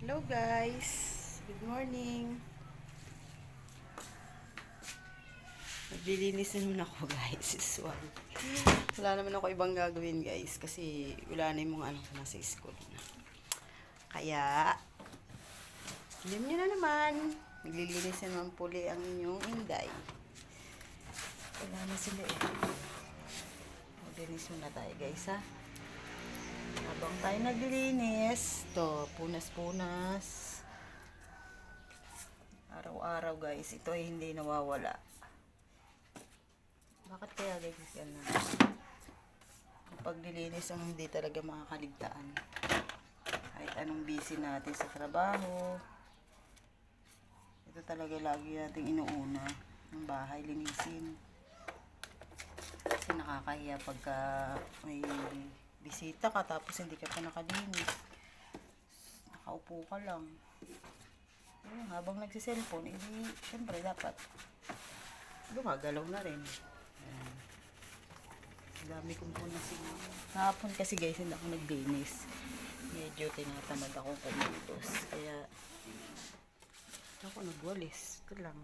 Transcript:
Hello guys, good morning. Naglilinis naman ako guys, usual. Wala naman ako ibang gagawin guys kasi wala na yung mga anak ko nasa school na. Kaya, alam nyo na naman, naglilinis na naman puli ang inyong inday. Wala na sila eh. Maglinis muna tayo guys ha. Habang tayo naglilinis, to punas-punas. Araw-araw guys, ito ay hindi nawawala. Bakit kaya guys yan? Kapag nilinis ang hindi talaga makakaligtaan. Kahit anong busy natin sa trabaho, ito talaga lagi nating inuuna ng bahay, linisin. Kasi nakakahiya pagka may bisita ka tapos hindi ka pa nakalinis. Nakaupo ka lang. Ayun, habang nagsiselfone, hindi, syempre dapat gumagalaw na rin. Ayan. Dami kong punasin. Kahapon kasi guys, hindi ako naglinis. Medyo tinatamad ako kumilos. Kaya ako nagwalis. Ito lang.